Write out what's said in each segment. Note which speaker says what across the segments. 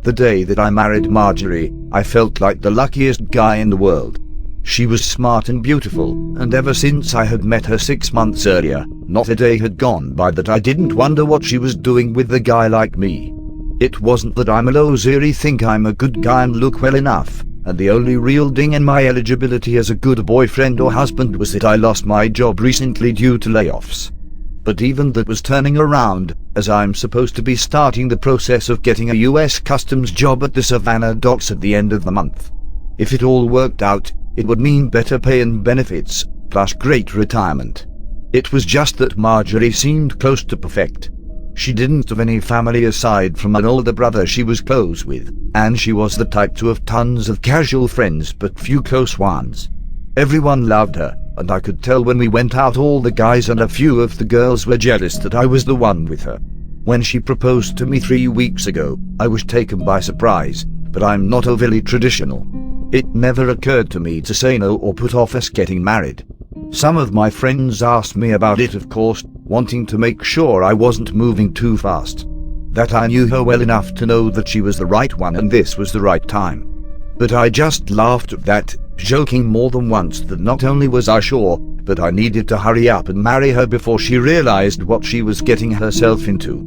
Speaker 1: The day that I married Marjorie, I felt like the luckiest guy in the world. She was smart and beautiful, and ever since I had met her 6 months earlier, not a day had gone by that I didn't wonder what she was doing with a guy like me. It wasn't that I'm a losery think I'm a good guy and look well enough, and the only real ding in my eligibility as a good boyfriend or husband was that I lost my job recently due to layoffs. But even that was turning around, as I'm supposed to be starting the process of getting a US Customs job at the Savannah docks at the end of the month. If it all worked out, it would mean better pay and benefits, plus great retirement. It was just that Marjorie seemed close to perfect. She didn't have any family aside from an older brother she was close with, and she was the type to have tons of casual friends but few close ones. Everyone loved her, and I could tell when we went out all the guys and a few of the girls were jealous that I was the one with her. When she proposed to me 3 weeks ago, I was taken by surprise, but I'm not overly traditional. It never occurred to me to say no or put off us getting married. Some of my friends asked me about it, of course, wanting to make sure I wasn't moving too fast. That I knew her well enough to know that she was the right one and this was the right time. But I just laughed at that, joking more than once that not only was I sure, but I needed to hurry up and marry her before she realized what she was getting herself into.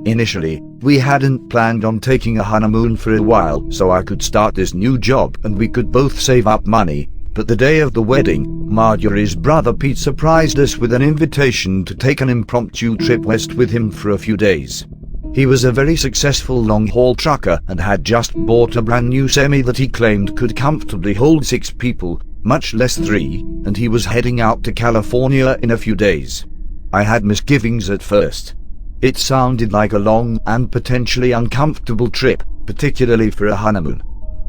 Speaker 1: Initially, we hadn't planned on taking a honeymoon for a while so I could start this new job and we could both save up money, but the day of the wedding, Marjorie's brother Pete surprised us with an invitation to take an impromptu trip west with him for a few days. He was a very successful long-haul trucker and had just bought a brand new semi that he claimed could comfortably hold 6 people, much less 3, and he was heading out to California in a few days. I had misgivings at first. It sounded like a long and potentially uncomfortable trip, particularly for a honeymoon.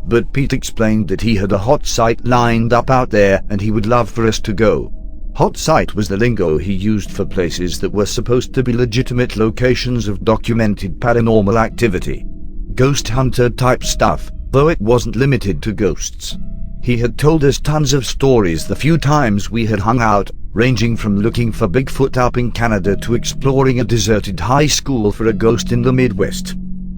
Speaker 1: But Pete explained that he had a hot site lined up out there and he would love for us to go. Hot site was the lingo he used for places that were supposed to be legitimate locations of documented paranormal activity. Ghost hunter type stuff, though it wasn't limited to ghosts. He had told us tons of stories the few times we had hung out, ranging from looking for Bigfoot up in Canada to exploring a deserted high school for a ghost in the Midwest.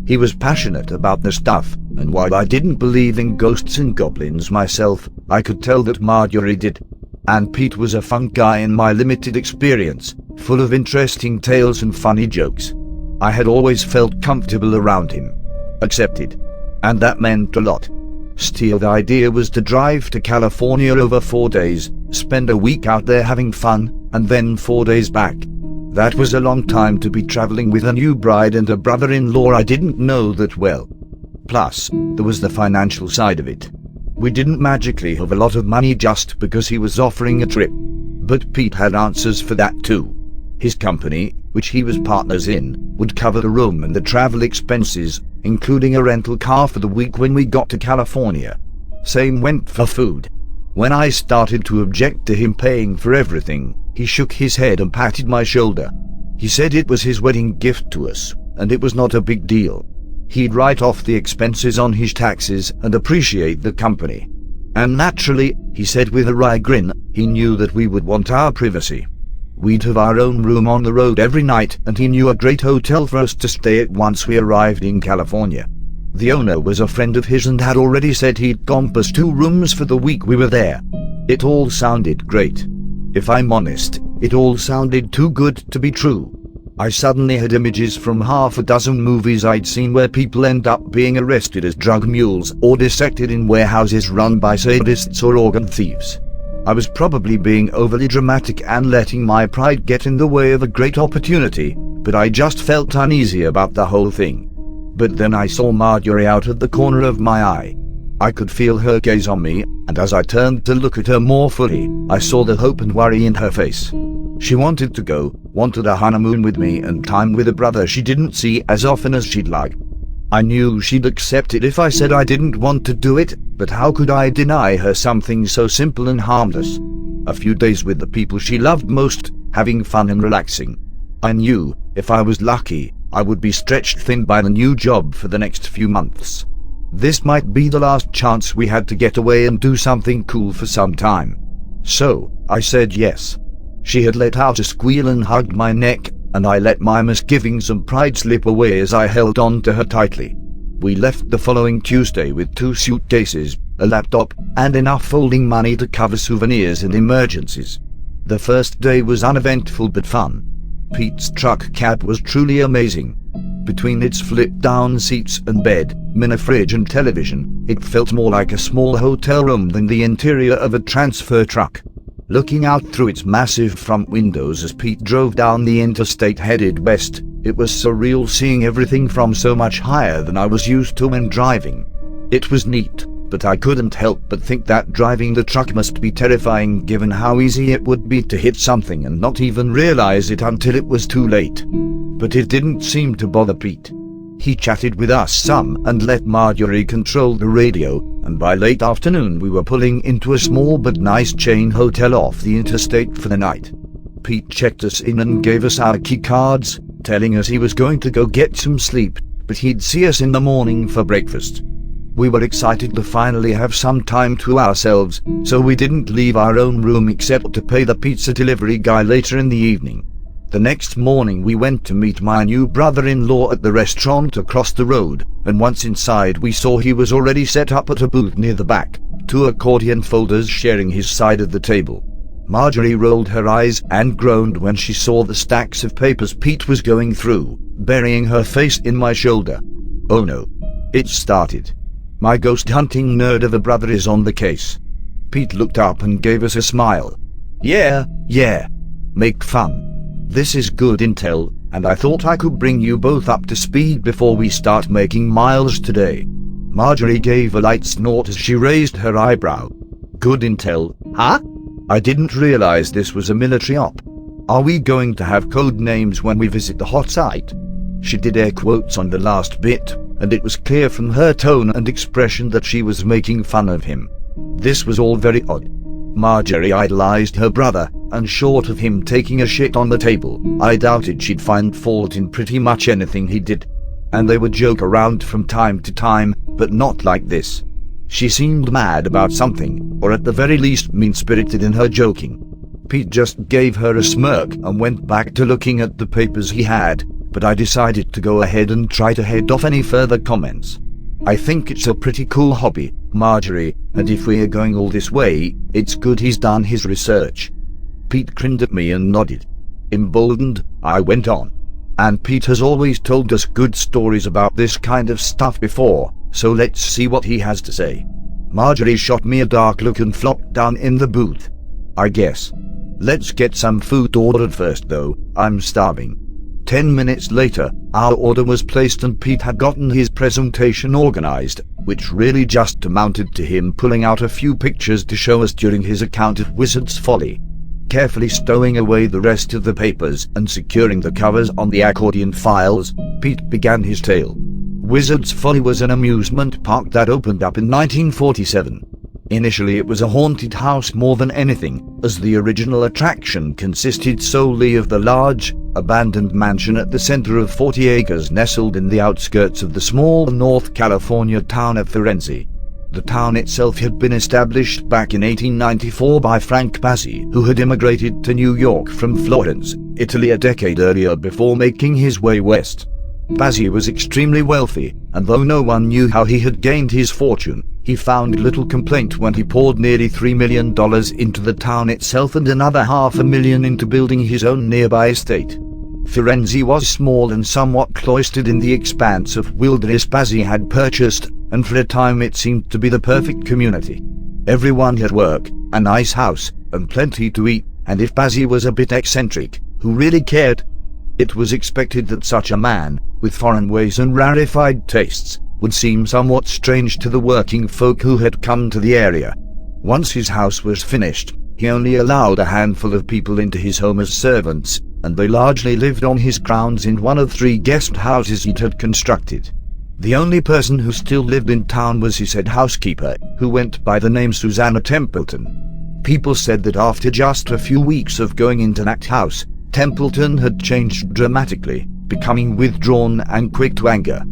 Speaker 1: He was passionate about the stuff, and while I didn't believe in ghosts and goblins myself, I could tell that Marjorie did. And Pete was a fun guy in my limited experience, full of interesting tales and funny jokes. I had always felt comfortable around him. Accepted. And that meant a lot. Still, the idea was to drive to California over 4 days, spend a week out there having fun, and then 4 days back. That was a long time to be traveling with a new bride and a brother-in-law I didn't know that well. Plus, there was the financial side of it. We didn't magically have a lot of money just because he was offering a trip. But Pete had answers for that too. His company, which he was partners in, would cover the room and the travel expenses, including a rental car for the week when we got to California. Same went for food. When I started to object to him paying for everything, he shook his head and patted my shoulder. He said it was his wedding gift to us, and it was not a big deal. He'd write off the expenses on his taxes and appreciate the company. And naturally, he said with a wry grin, he knew that we would want our privacy. We'd have our own room on the road every night, and he knew a great hotel for us to stay at once we arrived in California. The owner was a friend of his and had already said he'd comp us 2 rooms for the week we were there. It all sounded great. If I'm honest, it all sounded too good to be true. I suddenly had images from half a dozen movies I'd seen where people end up being arrested as drug mules or dissected in warehouses run by sadists or organ thieves. I was probably being overly dramatic and letting my pride get in the way of a great opportunity, but I just felt uneasy about the whole thing. But then I saw Marjorie out of the corner of my eye. I could feel her gaze on me, and as I turned to look at her more fully, I saw the hope and worry in her face. She wanted to go, wanted a honeymoon with me and time with a brother she didn't see as often as she'd like. I knew she'd accept it if I said I didn't want to do it, but how could I deny her something so simple and harmless? A few days with the people she loved most, having fun and relaxing. I knew, if I was lucky, I would be stretched thin by the new job for the next few months. This might be the last chance we had to get away and do something cool for some time. So, I said yes. She had let out a squeal and hugged my neck, and I let my misgivings and pride slip away as I held on to her tightly. We left the following Tuesday with 2 suitcases, a laptop, and enough folding money to cover souvenirs and emergencies. The first day was uneventful but fun. Pete's truck cab was truly amazing. Between its flip-down seats and bed, mini fridge and television, it felt more like a small hotel room than the interior of a transfer truck. Looking out through its massive front windows as Pete drove down the interstate headed west, it was surreal seeing everything from so much higher than I was used to when driving. It was neat, but I couldn't help but think that driving the truck must be terrifying given how easy it would be to hit something and not even realize it until it was too late. But it didn't seem to bother Pete. He chatted with us some and let Marjorie control the radio, and by late afternoon we were pulling into a small but nice chain hotel off the interstate for the night. Pete checked us in and gave us our key cards, telling us he was going to go get some sleep, but he'd see us in the morning for breakfast. We were excited to finally have some time to ourselves, so we didn't leave our own room except to pay the pizza delivery guy later in the evening. The next morning we went to meet my new brother-in-law at the restaurant across the road, and once inside we saw he was already set up at a booth near the back, 2 accordion folders sharing his side of the table. Marjorie rolled her eyes and groaned when she saw the stacks of papers Pete was going through, burying her face in my shoulder. Oh no. It started. My ghost hunting nerd of a brother is on the case. Pete looked up and gave us a smile. Yeah. Make fun. This is good intel, and I thought I could bring you both up to speed before we start making miles today. Marjorie gave a light snort as she raised her eyebrow. Good intel, huh? I didn't realize this was a military op. Are we going to have code names when we visit the hot site? She did air quotes on the last bit, and it was clear from her tone and expression that she was making fun of him. This was all very odd. Marjorie idolized her brother, and short of him taking a shit on the table, I doubted she'd find fault in pretty much anything he did. And they would joke around from time to time, but not like this. She seemed mad about something, or at the very least mean-spirited in her joking. Pete just gave her a smirk and went back to looking at the papers he had, but I decided to go ahead and try to head off any further comments. I think it's a pretty cool hobby, Marjorie, and if we are going all this way, it's good he's done his research. Pete grinned at me and nodded. Emboldened, I went on. And Pete has always told us good stories about this kind of stuff before, so let's see what he has to say. Marjorie shot me a dark look and flopped down in the booth. I guess. Let's get some food ordered first though, I'm starving. 10 minutes later, our order was placed and Pete had gotten his presentation organized, which really just amounted to him pulling out a few pictures to show us during his account of Wizard's Folly. Carefully stowing away the rest of the papers and securing the covers on the accordion files, Pete began his tale. Wizard's Folly was an amusement park that opened up in 1947. Initially it was a haunted house more than anything, as the original attraction consisted solely of the large, abandoned mansion at the center of 40 acres nestled in the outskirts of the small North California town of Firenze. The town itself had been established back in 1894 by Frank Bazzi, who had immigrated to New York from Florence, Italy a decade earlier before making his way west. Bazzi was extremely wealthy, and though no one knew how he had gained his fortune, he found little complaint when he poured nearly $3 million into the town itself and another $500,000 into building his own nearby estate. Firenze was small and somewhat cloistered in the expanse of wilderness Bazzi had purchased, and for a time it seemed to be the perfect community. Everyone had work, a nice house, and plenty to eat, and if Bazzi was a bit eccentric, who really cared? It was expected that such a man, with foreign ways and rarefied tastes, would seem somewhat strange to the working folk who had come to the area. Once his house was finished, he only allowed a handful of people into his home as servants, and they largely lived on his grounds in one of 3 guest houses he had constructed. The only person who still lived in town was his head housekeeper, who went by the name Susanna Templeton. People said that after just a few weeks of going into that house, Templeton had changed dramatically, becoming withdrawn and quick to anger.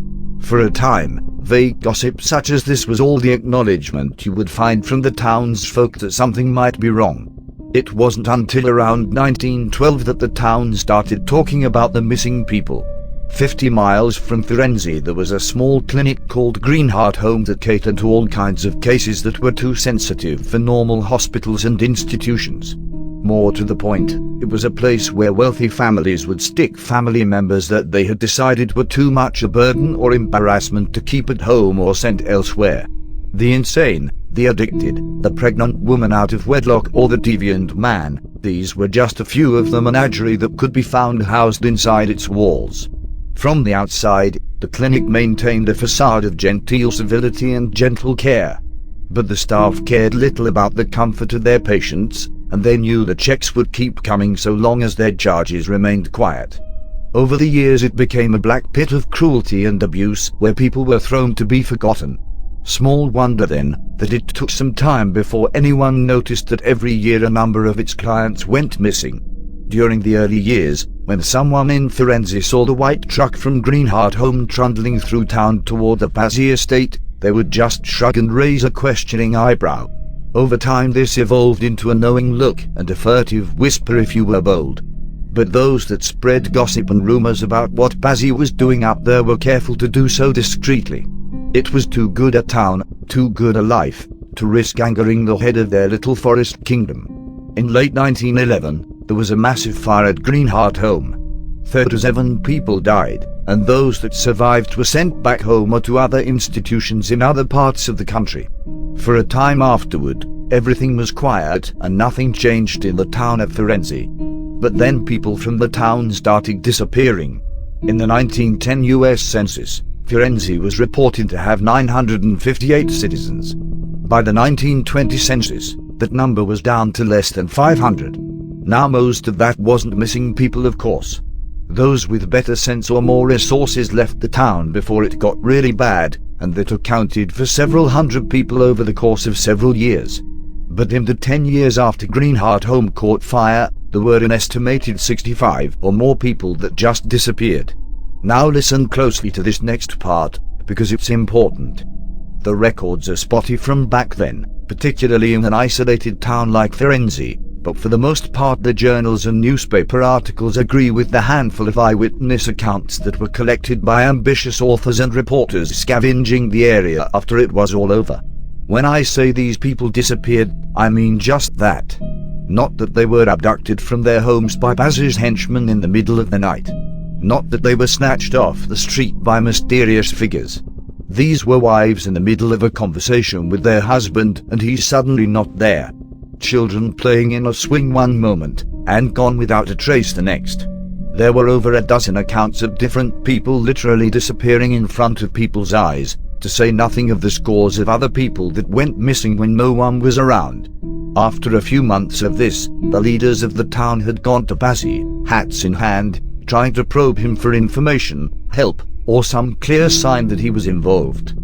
Speaker 1: For a time, vague gossip such as this was all the acknowledgement you would find from the townsfolk that something might be wrong. It wasn't until around 1912 that the town started talking about the missing people. 50 miles from Firenze there was a small clinic called Greenheart Home that catered to all kinds of cases that were too sensitive for normal hospitals and institutions. More to the point, it was a place where wealthy families would stick family members that they had decided were too much a burden or embarrassment to keep at home or sent elsewhere. The insane, the addicted, the pregnant woman out of wedlock, or the deviant man, these were just a few of the menagerie that could be found housed inside its walls. From the outside, the clinic maintained a facade of genteel civility and gentle care. But the staff cared little about the comfort of their patients, and they knew the checks would keep coming so long as their charges remained quiet. Over the years it became a black pit of cruelty and abuse where people were thrown to be forgotten. Small wonder then that it took some time before anyone noticed that every year a number of its clients went missing. During the early years, when someone in Firenze saw the white truck from Greenheart Home trundling through town toward the Pazzi estate, they would just shrug and raise a questioning eyebrow. Over time this evolved into a knowing look and a furtive whisper if you were bold. But those that spread gossip and rumors about what Pazzi was doing up there were careful to do so discreetly. It was too good a town, too good a life, to risk angering the head of their little forest kingdom. In late 1911, there was a massive fire at Greenheart Home. 37 people died, and those that survived were sent back home or to other institutions in other parts of the country. For a time afterward, everything was quiet and nothing changed in the town of Firenze. But then people from the town started disappearing. In the 1910 US Census, Firenze was reported to have 958 citizens. By the 1920 census, that number was down to less than 500. Now most of that wasn't missing people, of course. Those with better sense or more resources left the town before it got really bad, and that accounted for several hundred people over the course of several years. But in the 10 years after Greenheart Home caught fire, there were an estimated 65 or more people that just disappeared. Now listen closely to this next part, because it's important. The records are spotty from back then, particularly in an isolated town like Firenze, but for the most part the journals and newspaper articles agree with the handful of eyewitness accounts that were collected by ambitious authors and reporters scavenging the area after it was all over. When I say these people disappeared, I mean just that. Not that they were abducted from their homes by Pazzi's henchmen in the middle of the night. Not that they were snatched off the street by mysterious figures. These were wives in the middle of a conversation with their husband and he's suddenly not there. Children playing in a swing one moment, and gone without a trace the next. There were over a dozen accounts of different people literally disappearing in front of people's eyes, to say nothing of the scores of other people that went missing when no one was around. After a few months of this, the leaders of the town had gone to Pazzi, hats in hand, trying to probe him for information, help, or some clear sign that he was involved.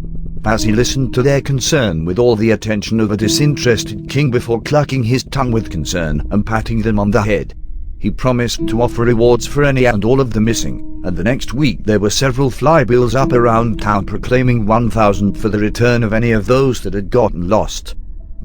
Speaker 1: Pazzi listened to their concern with all the attention of a disinterested king before clucking his tongue with concern and patting them on the head. He promised to offer rewards for any and all of the missing, and the next week there were several flybills up around town proclaiming 1,000 for the return of any of those that had gotten lost.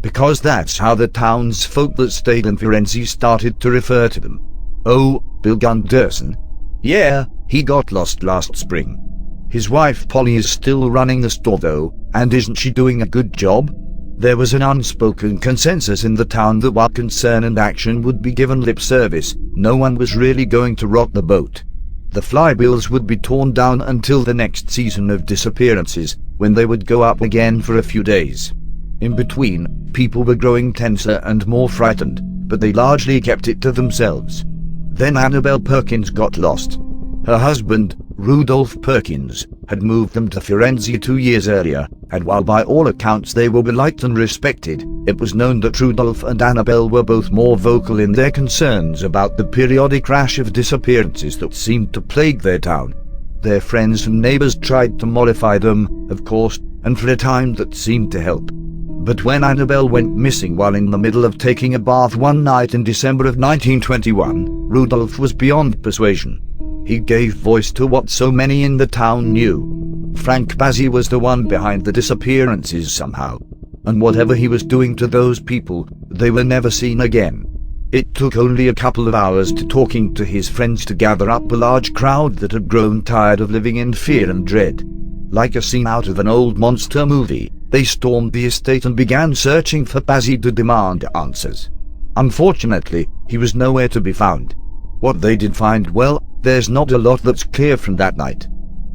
Speaker 1: Because that's how the townsfolk that stayed in Firenze started to refer to them. Oh, Bill Gunderson. Yeah, he got lost last spring. His wife Polly is still running the store though, and isn't she doing a good job? There was an unspoken consensus in the town that while concern and action would be given lip service, no one was really going to rock the boat. The flybills would be torn down until the next season of disappearances, when they would go up again for a few days. In between, people were growing tenser and more frightened, but they largely kept it to themselves. Then Annabelle Perkins got lost. Her husband, Rudolph Perkins, had moved them to Firenze 2 years earlier, and while by all accounts they were liked and respected, it was known that Rudolph and Annabelle were both more vocal in their concerns about the periodic rash of disappearances that seemed to plague their town. Their friends and neighbors tried to mollify them, of course, and for a time that seemed to help. But when Annabelle went missing while in the middle of taking a bath one night in December of 1921, Rudolph was beyond persuasion. He gave voice to what so many in the town knew. Frank Pazzi was the one behind the disappearances somehow. And whatever he was doing to those people, they were never seen again. It took only a couple of hours to talking to his friends to gather up a large crowd that had grown tired of living in fear and dread. Like a scene out of an old monster movie, they stormed the estate and began searching for Bazzi to demand answers. Unfortunately, he was nowhere to be found. What they did find, well, there's not a lot that's clear from that night.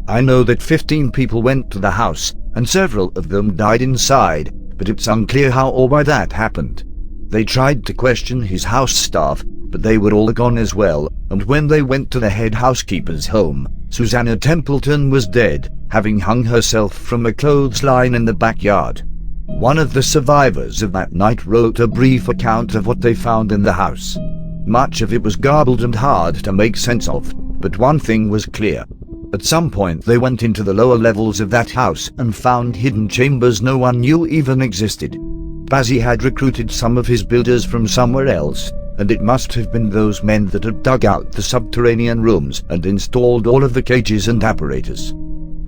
Speaker 1: I know that 15 people went to the house, and several of them died inside, but it's unclear how or why that happened. They tried to question his house staff, but they were all gone as well, and when they went to the head housekeeper's home, Susanna Templeton was dead, having hung herself from a clothesline in the backyard. One of the survivors of that night wrote a brief account of what they found in the house. Much of it was garbled and hard to make sense of, but one thing was clear. At some point they went into the lower levels of that house and found hidden chambers no one knew even existed. Bazzi had recruited some of his builders from somewhere else, and it must have been those men that had dug out the subterranean rooms and installed all of the cages and apparatus.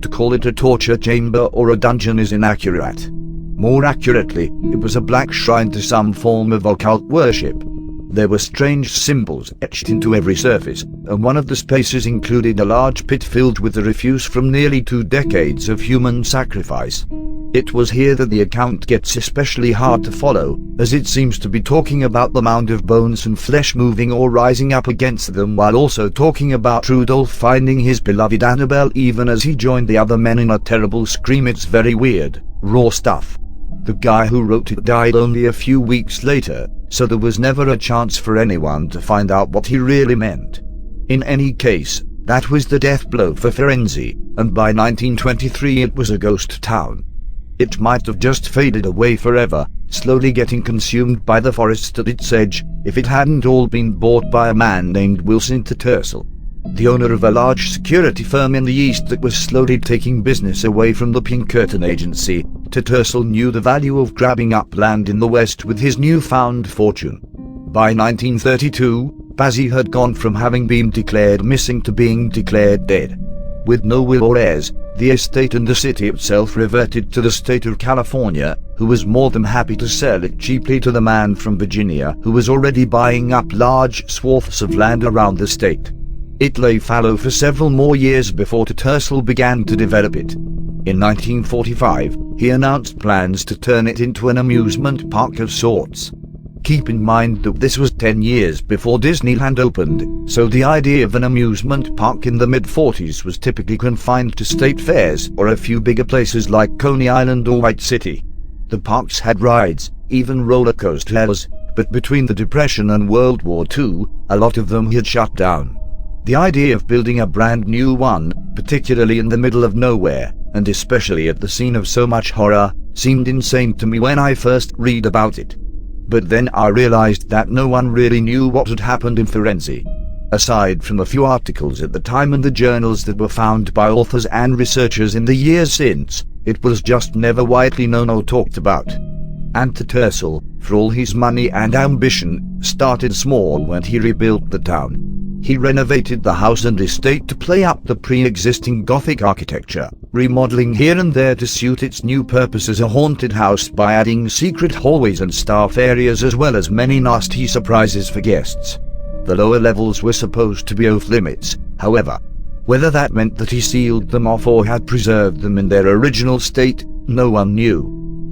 Speaker 1: To call it a torture chamber or a dungeon is inaccurate. More accurately, it was a black shrine to some form of occult worship. There were strange symbols etched into every surface, and one of the spaces included a large pit filled with the refuse from nearly 2 decades of human sacrifice. It was here that the account gets especially hard to follow, as it seems to be talking about the mound of bones and flesh moving or rising up against them, while also talking about Rudolph finding his beloved Annabelle even as he joined the other men in a terrible scream. It's very weird, raw stuff. The guy who wrote it died only a few weeks later, so there was never a chance for anyone to find out what he really meant. In any case, that was the death blow for Firenze, and by 1923 it was a ghost town. It might have just faded away forever, slowly getting consumed by the forest at its edge, if it hadn't all been bought by a man named Wilson Tattersall, the owner of a large security firm in the east that was slowly taking business away from the Pinkerton agency. Tattersall knew the value of grabbing up land in the west with his newfound fortune. By 1932, Bazzi had gone from having been declared missing to being declared dead. With no will or heirs, the estate and the city itself reverted to the state of California, who was more than happy to sell it cheaply to the man from Virginia who was already buying up large swaths of land around the state. It lay fallow for several more years before Tattersall began to develop it. In 1945, he announced plans to turn it into an amusement park of sorts. Keep in mind that this was 10 years before Disneyland opened, so the idea of an amusement park in the mid-40s was typically confined to state fairs or a few bigger places like Coney Island or White City. The parks had rides, even roller coasters, but between the Depression and World War II, a lot of them had shut down. The idea of building a brand new one, particularly in the middle of nowhere, and especially at the scene of so much horror, seemed insane to me when I first read about it. But then I realized that no one really knew what had happened in Firenze. Aside from a few articles at the time and the journals that were found by authors and researchers in the years since, it was just never widely known or talked about. And Tattersall, for all his money and ambition, started small when he rebuilt the town. He renovated the house and estate to play up the pre-existing Gothic architecture, remodeling here and there to suit its new purpose as a haunted house by adding secret hallways and staff areas as well as many nasty surprises for guests. The lower levels were supposed to be off limits, however. Whether that meant that he sealed them off or had preserved them in their original state, no one knew.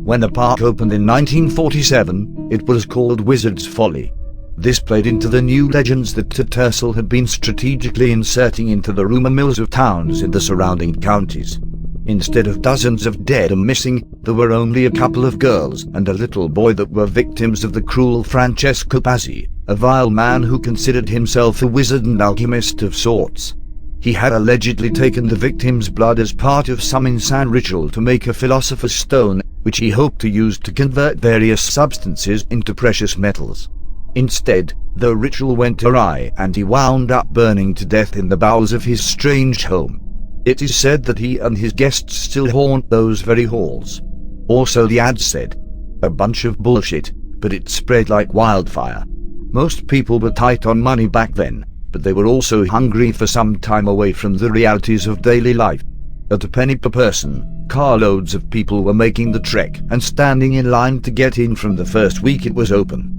Speaker 1: When the park opened in 1947, it was called Wizard's Folly. This played into the new legends that Tattersall had been strategically inserting into the rumor mills of towns in the surrounding counties. Instead of dozens of dead and missing, there were only a couple of girls and a little boy that were victims of the cruel Francesco Bazzi, a vile man who considered himself a wizard and alchemist of sorts. He had allegedly taken the victim's blood as part of some insane ritual to make a philosopher's stone, which he hoped to use to convert various substances into precious metals. Instead, the ritual went awry and he wound up burning to death in the bowels of his strange home. It is said that he and his guests still haunt those very halls. Also, the ads said, a bunch of bullshit, but it spread like wildfire. Most people were tight on money back then, but they were also hungry for some time away from the realities of daily life. At a penny per person, carloads of people were making the trek and standing in line to get in from the first week it was open.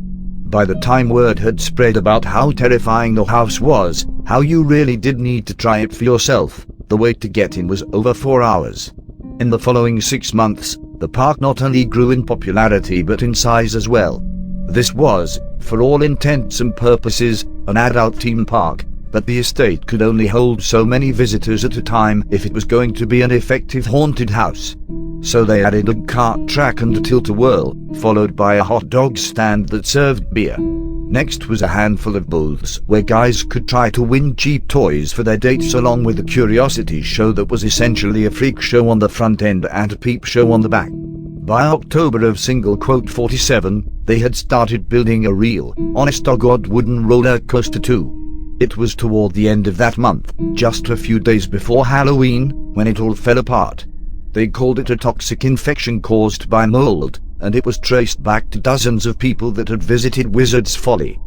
Speaker 1: By the time word had spread about how terrifying the house was, how you really did need to try it for yourself, the wait to get in was over 4 hours. In the following 6 months, the park not only grew in popularity but in size as well. This was, for all intents and purposes, an adult theme park, but the estate could only hold so many visitors at a time if it was going to be an effective haunted house. So they added a kart track and a tilt-a-whirl, followed by a hot dog stand that served beer. Next was a handful of booths where guys could try to win cheap toys for their dates, along with a curiosity show that was essentially a freak show on the front end and a peep show on the back. By October of '47, they had started building a real, honest-to-God wooden roller coaster too. It was toward the end of that month, just a few days before Halloween, when it all fell apart. They called it a toxic infection caused by mold, and it was traced back to dozens of people that had visited Wizard's Folly.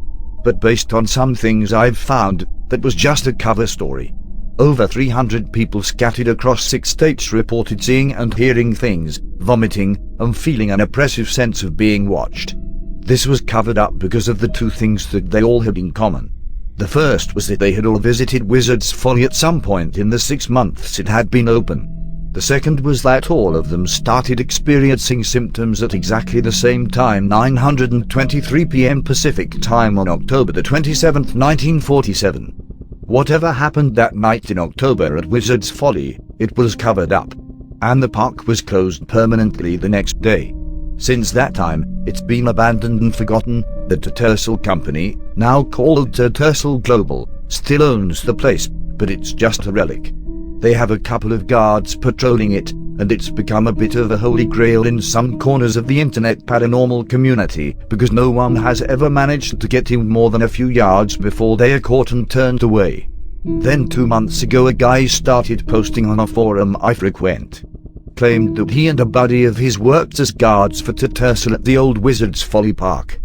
Speaker 1: But based on some things I've found, that was just a cover story. Over 300 people scattered across 6 states reported seeing and hearing things, vomiting, and feeling an oppressive sense of being watched. This was covered up because of the 2 things that they all had in common. The first was that they had all visited Wizard's Folly at some point in the 6 months it had been open. The second was that all of them started experiencing symptoms at exactly the same time, 9:23 p.m. Pacific time on October the 27th, 1947. Whatever happened that night in October at Wizard's Folly, it was covered up, and the park was closed permanently the next day. Since that time, it's been abandoned and forgotten. The Tattersall Company, now called Tattersall Global, still owns the place, but it's just a relic. They have a couple of guards patrolling it, and it's become a bit of a holy grail in some corners of the internet paranormal community, because no one has ever managed to get in more than a few yards before they are caught and turned away. Then 2 months ago a guy started posting on a forum I frequent. Claimed that he and a buddy of his worked as guards for Tattersall at the old Wizard's Folly Park.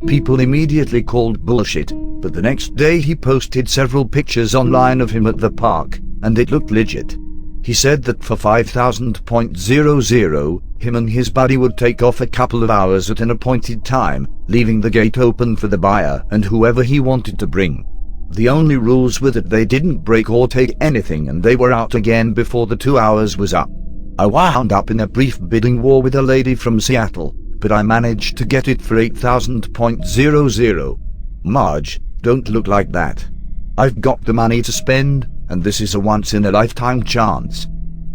Speaker 1: People immediately called bullshit, but the next day he posted several pictures online of him at the park, and it looked legit. He said that for 5,000.00, him and his buddy would take off a couple of hours at an appointed time, leaving the gate open for the buyer and whoever he wanted to bring. The only rules were that they didn't break or take anything, and they were out again before the 2 hours was up. I wound up in a brief bidding war with a lady from Seattle, but I managed to get it for 8,000.00. Marge, don't look like that. I've got the money to spend, and this is a once-in-a-lifetime chance.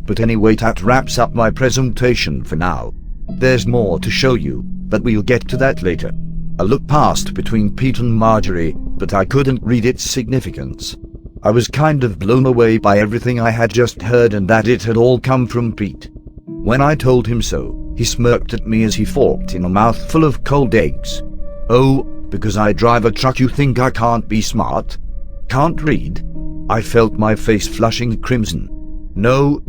Speaker 1: But anyway, that wraps up my presentation for now. There's more to show you, but we'll get to that later. I looked past between Pete and Marjorie, but I couldn't read its significance. I was kind of blown away by everything I had just heard, and that it had all come from Pete. When I told him so, he smirked at me as he forked in a mouthful of cold eggs. Oh, because I drive a truck you think I can't be smart? Can't read? I felt my face flushing crimson. No,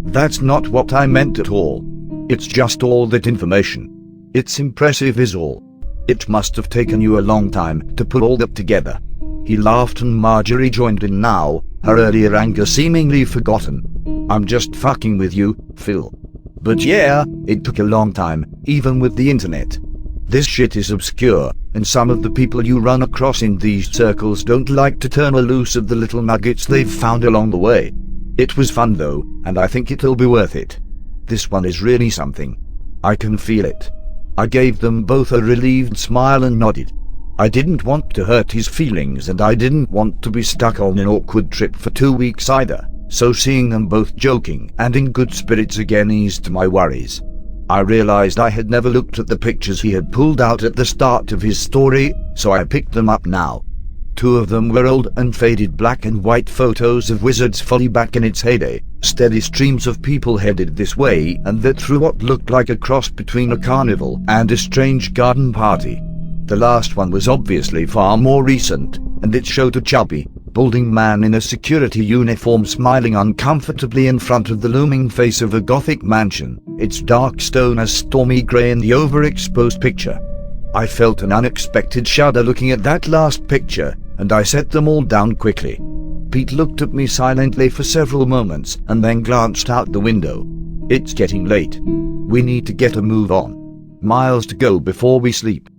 Speaker 1: that's not what I meant at all. It's just all that information. It's impressive is all. It must have taken you a long time to put all that together. He laughed and Marjorie joined in now, her earlier anger seemingly forgotten. I'm just fucking with you, Phil. But yeah, it took a long time, even with the internet. This shit is obscure, and some of the people you run across in these circles don't like to turn loose of the little nuggets they've found along the way. It was fun though, and I think it'll be worth it. This one is really something. I can feel it. I gave them both a relieved smile and nodded. I didn't want to hurt his feelings, and I didn't want to be stuck on an awkward trip for 2 weeks either, so seeing them both joking and in good spirits again eased my worries. I realized I had never looked at the pictures he had pulled out at the start of his story, so I picked them up now. 2 of them were old and faded black and white photos of Wizard's Folly back in its heyday, steady streams of people headed this way and that through what looked like a cross between a carnival and a strange garden party. The last one was obviously far more recent, and it showed a chubby, balding man in a security uniform smiling uncomfortably in front of the looming face of a Gothic mansion, its dark stone as stormy grey in the overexposed picture. I felt an unexpected shudder looking at that last picture, and I set them all down quickly. Pete looked at me silently for several moments, and then glanced out the window. It's getting late. We need to get a move on. Miles to go before we sleep.